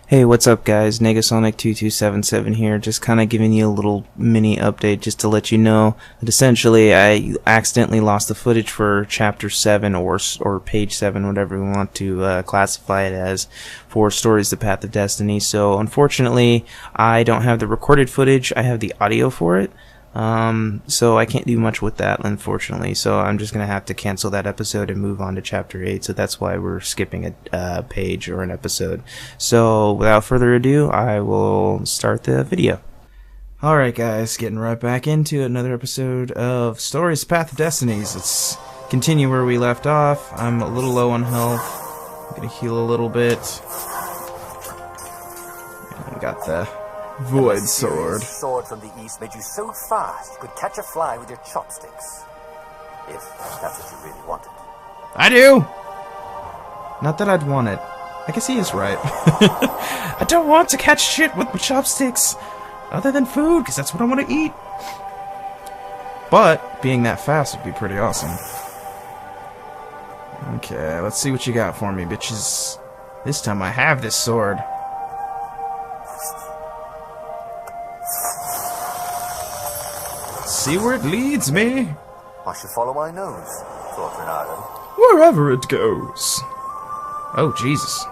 Hey, what's up guys? Negasonic2277 here, just kind of giving you a little mini update just to let you know that essentially I accidentally lost the footage for chapter 7 or page 7, whatever we want to classify it as, for Stories the Path of Destiny. So unfortunately I don't have the recorded footage, I have the audio for it. So I can't do much with that, unfortunately, so I'm just gonna have to cancel that episode and move on to chapter 8, so that's why we're skipping a page or an episode. So without further ado, I will start the video. Alright guys, getting right back into another episode of Stories Path of Destinies. Let's continue where we left off. I'm a little low on health. I'm gonna heal a little bit. I got the Void Sword. Sword from the east made you so fast you could catch a fly with your chopsticks. If that's what you really wanted. I do! Not that I'd want it. I guess he is right. I don't want to catch shit with my chopsticks, other than food, because that's what I want to eat. But being that fast would be pretty awesome. Okay, let's see what you got for me, bitches. This time I have this sword. See where it leads me. I should follow my nose, thought Reynardo. Wherever it goes. Oh, Jesus.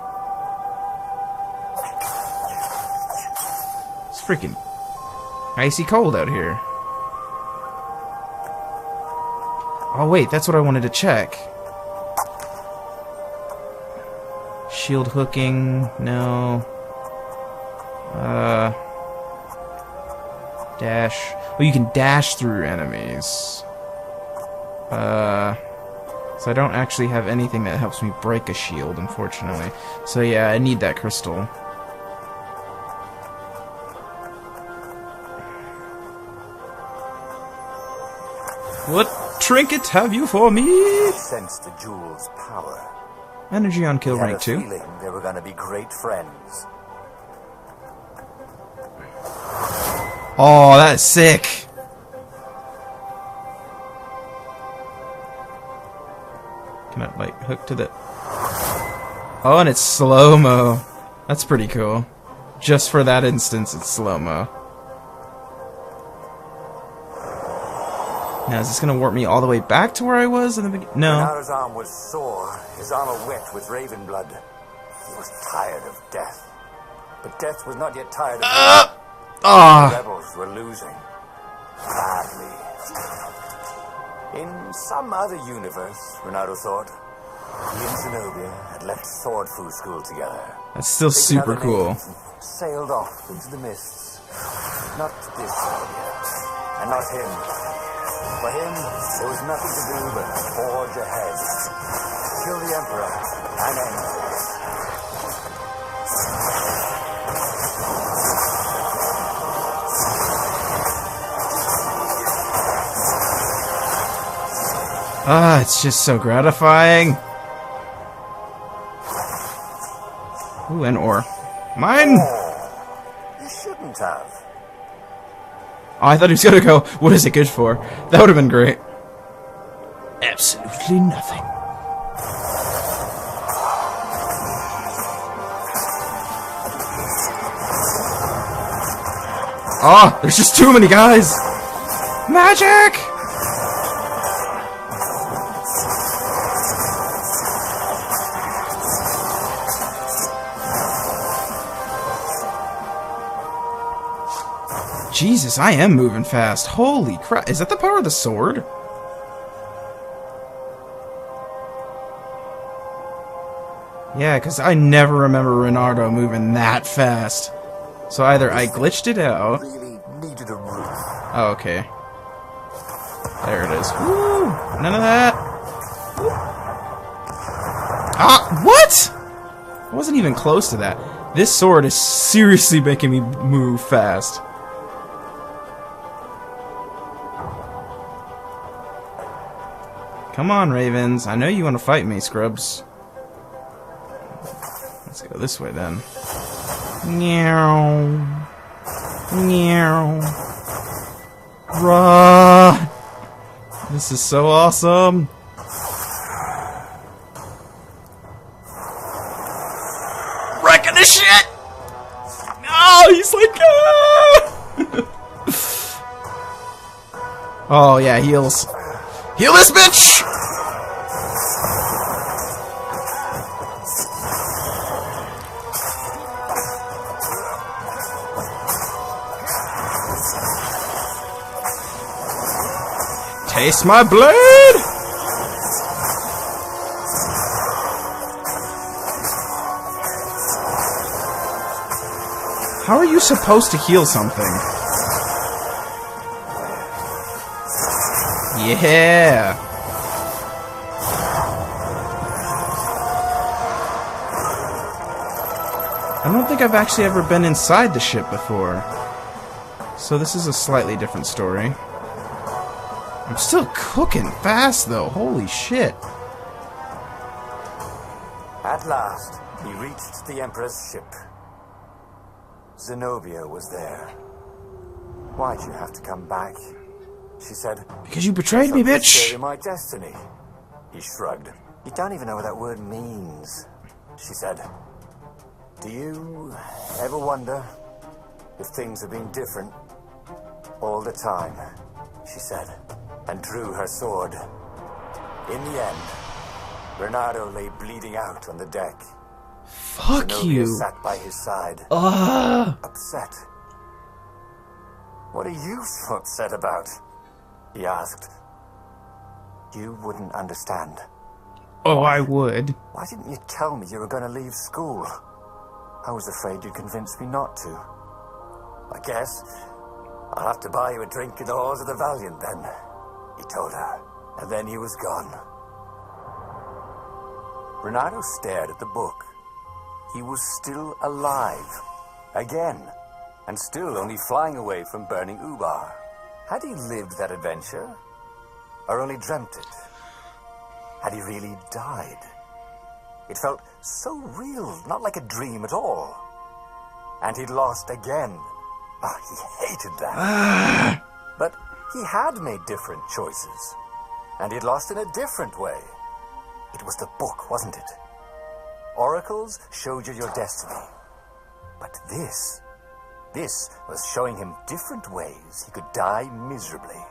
It's freaking icy cold out here. Oh, wait, that's what I wanted to check. Shield hooking, no. Dash. Well, you can dash through enemies. So I don't actually have anything that helps me break a shield, unfortunately. So yeah, I need that crystal. What trinket have you for me? I sensed the jewel's power. Energy on kill I had rank a 2. feeling they were going to be great friends. Oh, that's sick. Can I, like, hook to the... Oh, and it's slow-mo. That's pretty cool. Just for that instance, it's slow-mo. Now, is this gonna warp me all the way back to where I was in the beginning? No. Reynardo's arm was sore, his armor wet with raven blood. He was tired of death. But death was not yet tired of him. The rebels were losing. Badly. In some other universe, Reynardo thought, he and Zenobia had left sword food school together. That's still super cool. Sailed off into the mists. Not this Zenobia. And not him. For him, there was nothing to do but forge ahead. Kill the Emperor and end this. Ah, it's just so gratifying. Ooh, and ore. Mine! Oh, you shouldn't have. Oh, I thought he was gonna go, what is it good for? That would have been great. Absolutely nothing. Ah, there's just too many guys! Magic! Jesus, I am moving fast. Holy crap. Is that the power of the sword? Yeah, because I never remember Reynardo moving that fast. So either I glitched it out. Really needed a roof. Oh, okay. There it is. Woo! None of that. Ah, what? I wasn't even close to that. This sword is seriously making me move fast. Come on, Ravens. I know you want to fight me, Scrubs. Let's go this way, then. Meow. Meow. Run! This is so awesome. Wrecking the shit! Oh, he's like, ah! Oh, yeah, heals. Heal this bitch! Taste my blade! How are you supposed to heal something? Yeah! I don't think I've actually ever been inside the ship before. So this is a slightly different story. I'm still cooking fast, though. Holy shit. At last, he reached the Emperor's ship. Zenobia was there. Why'd you have to come back? She said. Because you betrayed me, bitch! My destiny. He shrugged. You don't even know what that word means. She said. Do you ever wonder if things have been different all the time? She said, and drew her sword. In the end, Reynardo lay bleeding out on the deck. Fuck Zenobia you. sat by his side, upset. What are you so upset about? He asked. You wouldn't understand. Oh, I would. Why didn't you tell me you were going to leave school? I was afraid you'd convince me not to. I guess I'll have to buy you a drink in the halls of the Valiant then, he told her. And then he was gone. Reynardo stared at the book. He was still alive. Again. And still only flying away from burning Ubar. Had he lived that adventure? Or only dreamt it? Had he really died? It felt so real, not like a dream at all. And he'd lost again. Ah, he hated that. But he had made different choices. And he'd lost in a different way. It was the book, wasn't it? Oracles showed you your destiny. But this was showing him different ways he could die miserably.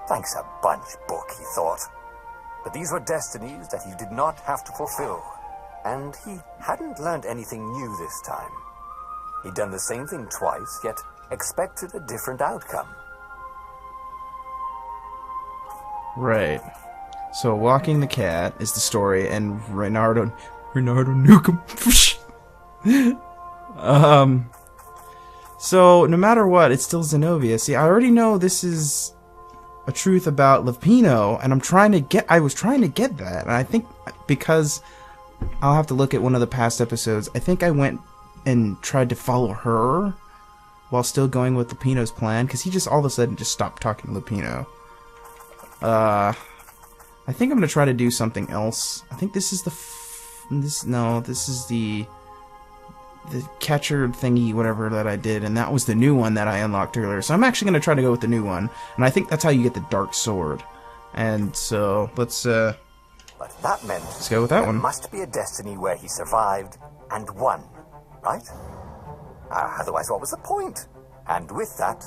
Thanks a bunch, book, he thought. But these were destinies that he did not have to fulfill. And he hadn't learned anything new this time. He'd done the same thing twice, yet expected a different outcome. Right. So, Walking the Cat is the story, and Reynardo Nukem. So, no matter what, it's still Zenobia. See, I already know this is a truth about Lupino, and I was trying to get that, and I think because I'll have to look at one of the past episodes, I think I went and tried to follow her while still going with Lupino's plan, because he just all of a sudden just stopped talking to Lupino. I think I'm gonna try to do something else. I think this is this is the catcher thingy, whatever that I did, and that was the new one that I unlocked earlier. So I'm actually gonna try to go with the new one, and I think that's how you get the dark sword. And so let's But that meant let's go with that one. Must be a destiny where he survived and won, right? Otherwise, what was the point? And with that,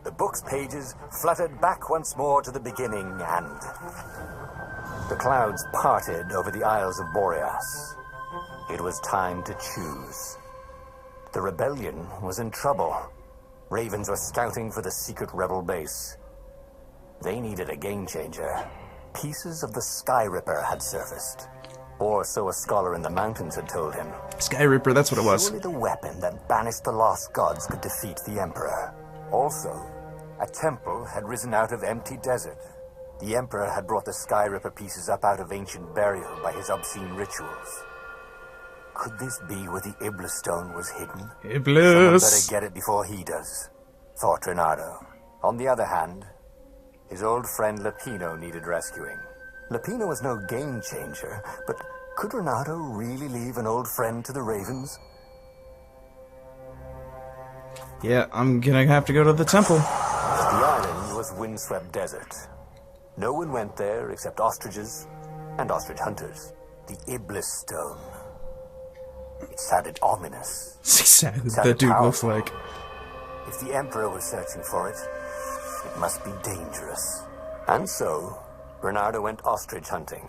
the book's pages fluttered back once more to the beginning, and the clouds parted over the Isles of Boreas. It was time to choose. The rebellion was in trouble. Ravens were scouting for the secret rebel base. They needed a game changer. Pieces of the Sky Ripper had surfaced. Or so a scholar in the mountains had told him. Sky Ripper, that's what it was. Surely the weapon that banished the lost gods could defeat the Emperor. Also, a temple had risen out of empty desert. The Emperor had brought the Sky Ripper pieces up out of ancient burial by his obscene rituals. Could this be where the Iblis stone was hidden? Someone better get it before he does, thought Reynardo. On the other hand, his old friend Lupino needed rescuing. Lupino was no game changer, but could Reynardo really leave an old friend to the Ravens? Yeah, I'm gonna have to go to the temple. The island was windswept desert. No one went there except ostriches and ostrich hunters. The Iblis stone. It sounded ominous. That's exactly what Sounded that dude looks powerful. like. If the Emperor was searching for it, it must be dangerous. And so, Reynardo went ostrich hunting.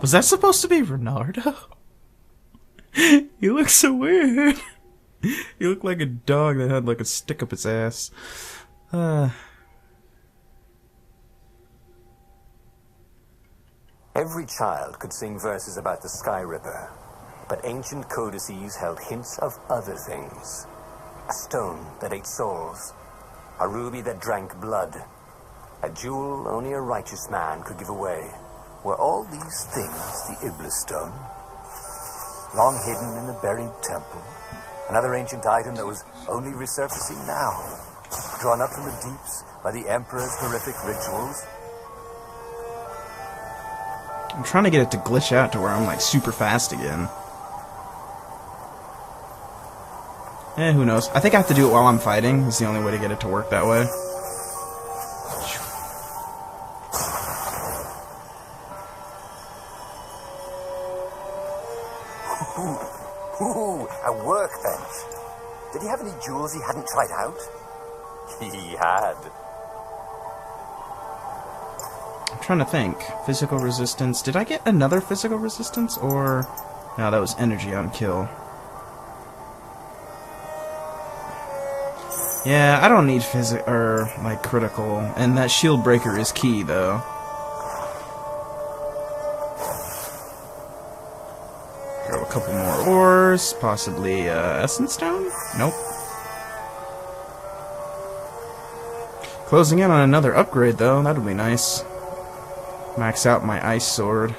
Was that supposed to be Reynardo? He looks so weird. He looked like a dog that had like a stick up its ass. Every child could sing verses about the Sky Ripper, but ancient codices held hints of other things. A stone that ate souls, a ruby that drank blood, a jewel only a righteous man could give away. Were all these things the Iblis stone? Long hidden in a buried temple? Another ancient item that was only resurfacing now? Drawn up from the deeps by the Emperor's horrific rituals? I'm trying to get it to glitch out to where I'm like super fast again. Who knows? I think I have to do it while I'm fighting. It's the only way to get it to work that way. Ooh, a workbench. Did he have any jewels he hadn't tried out? He had. I'm trying to think. Physical resistance. Did I get another physical resistance? Or... No, that was energy on kill. Yeah, I don't need like critical. And that shield breaker is key, though. Grab a couple more ores. Possibly, Essence Stone? Nope. Closing in on another upgrade, though. That'll be nice. Max out my ice sword.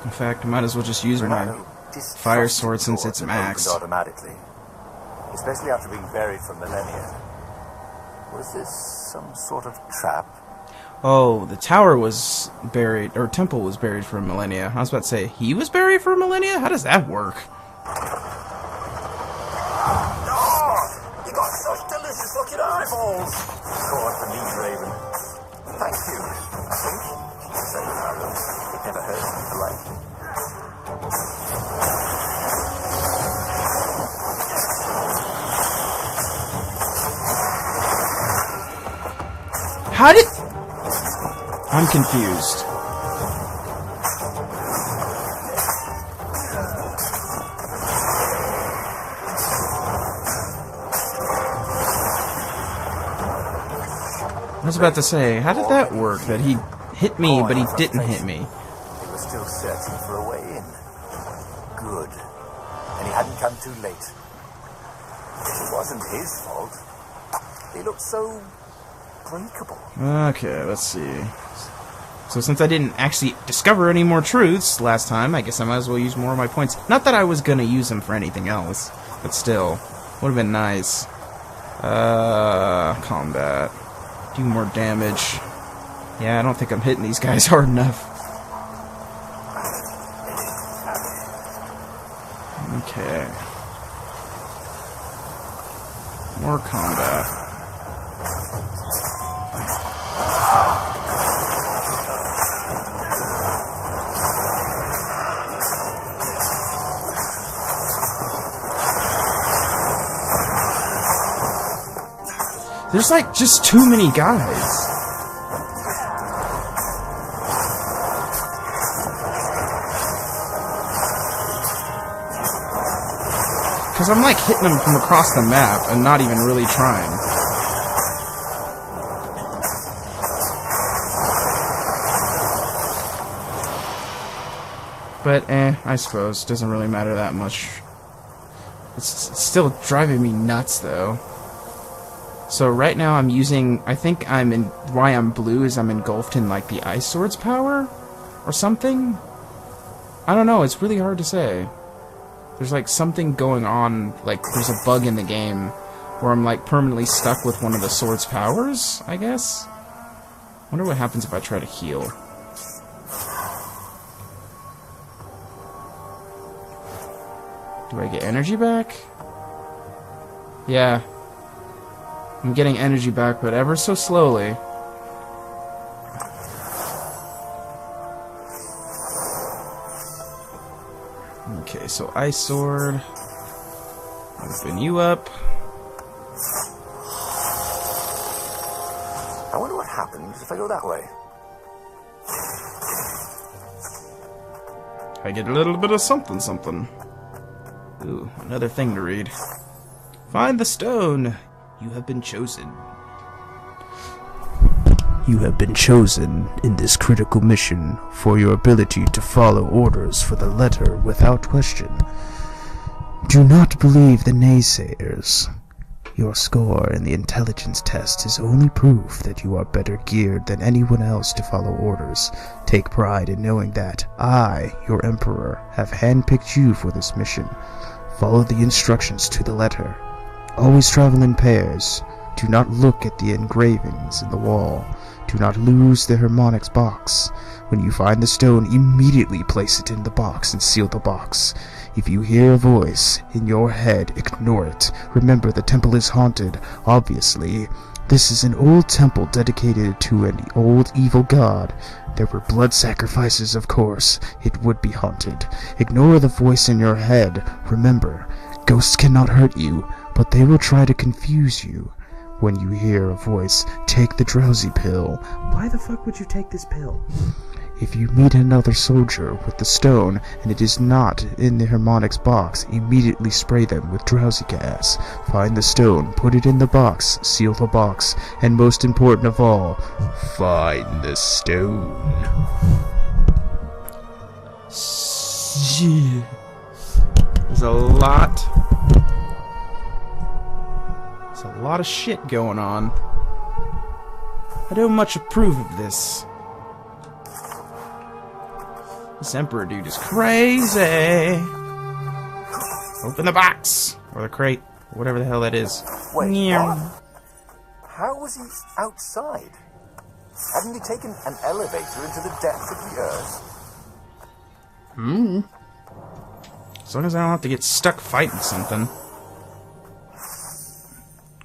In fact, I might as well just use my fire sword since it's maxed. Automatically, especially after being buried for millennia. Was this some sort of trap? Oh, the tower was buried, or temple was buried for a millennia. I was about to say, he was buried for a millennia? How does that work? Oh, you got such delicious looking eyeballs. Go on for me, Raven. Thank you, I think. Say, Reynardo, it never hurts to be polite. How did... I'm confused. I was about to say, how did that work? That he hit me, but he didn't hit me. He was still searching for a way in. Good. And he hadn't come too late. It wasn't his fault. He looked so breakable. Okay, let's see. So since I didn't actually discover any more truths last time, I guess I might as well use more of my points. Not that I was gonna use them for anything else, but still, would have been nice. Combat. Do more damage. Yeah, I don't think I'm hitting these guys hard enough. Okay. More combat. There's like just too many guys. Because I'm like hitting them from across the map and not even really trying. But I suppose doesn't really matter that much. It's still driving me nuts though. So right now I'm using, I think I'm in, why I'm blue is I'm engulfed in like the ice sword's power or something. I don't know, it's really hard to say. There's like something going on, like there's a bug in the game where I'm like permanently stuck with one of the sword's powers, I guess. Wonder what happens if I try to heal. Do I get energy back? Yeah. I'm getting energy back, but ever so slowly. Okay, so Ice Sword. Open you up. I wonder what happens if I go that way. I get a little bit of something something. Ooh, another thing to read. Find the stone. You have been chosen. You have been chosen in this critical mission for your ability to follow orders for the letter without question. Do not believe the naysayers. Your score in the intelligence test is only proof that you are better geared than anyone else to follow orders. Take pride in knowing that I, your Emperor, have handpicked you for this mission. Follow the instructions to the letter. Always travel in pairs. Do not look at the engravings in the wall. Do not lose the harmonics box. When you find the stone, immediately place it in the box and seal the box. If you hear a voice in your head, ignore it. Remember, the temple is haunted, obviously. This is an old temple dedicated to an old evil god. There were blood sacrifices, of course. It would be haunted. Ignore the voice in your head. Remember, ghosts cannot hurt you, but they will try to confuse you. When you hear a voice, take the drowsy pill. Why the fuck would you take this pill? If you meet another soldier with the stone and it is not in the harmonics box, immediately spray them with drowsy gas. Find the stone, put it in the box, seal the box, and most important of all, find the stone. There's a lot of shit going on. I don't much approve of this. This Emperor dude is crazy. Open the box! Or the crate. Whatever the hell that is. Wait, Meow. what? How was he outside? Hadn't he taken an elevator into the depths of the earth? As long as I don't have to get stuck fighting something.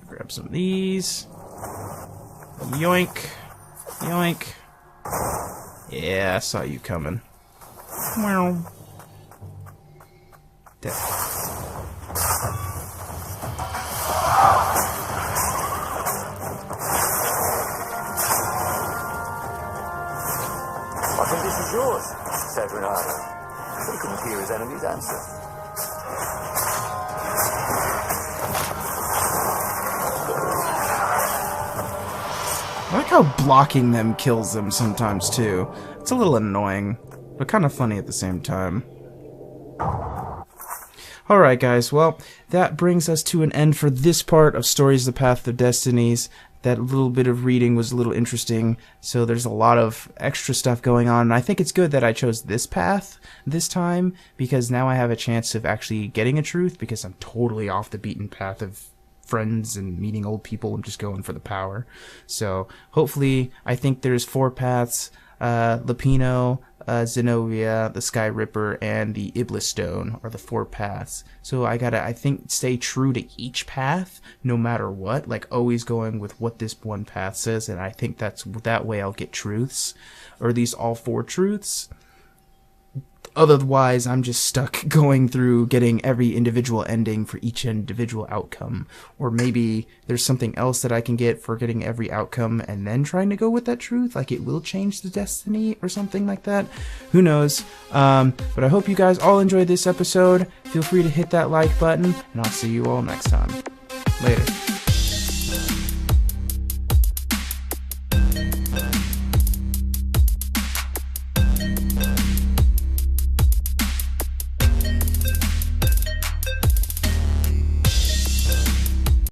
Grab some of these. Yoink. Yoink. Yeah, I saw you coming. Wow. Death. I think this is yours, said Reynardo. He couldn't hear his enemy's answer. I like how blocking them kills them sometimes too. It's a little annoying, but kind of funny at the same time. Alright guys, well, that brings us to an end for this part of Stories of the Path of Destinies. That little bit of reading was a little interesting, so there's a lot of extra stuff going on, and I think it's good that I chose this path this time, because now I have a chance of actually getting a truth, because I'm totally off the beaten path of friends and meeting old people. I'm just going for the power. So hopefully, I think there's 4 paths: Lapino, Zenobia, the Sky Ripper, and the Iblis Stone are the 4 paths. So I gotta, I think, stay true to each path, no matter what. Like always going with what this one path says, and I think that way I'll get truths, or at least all 4 truths. Otherwise, I'm just stuck going through getting every individual ending for each individual outcome. Or maybe there's something else that I can get for getting every outcome and then trying to go with that truth. Like it will change the destiny or something like that. Who knows? But I hope you guys all enjoyed this episode. Feel free to hit that like button, and I'll see you all next time. Later.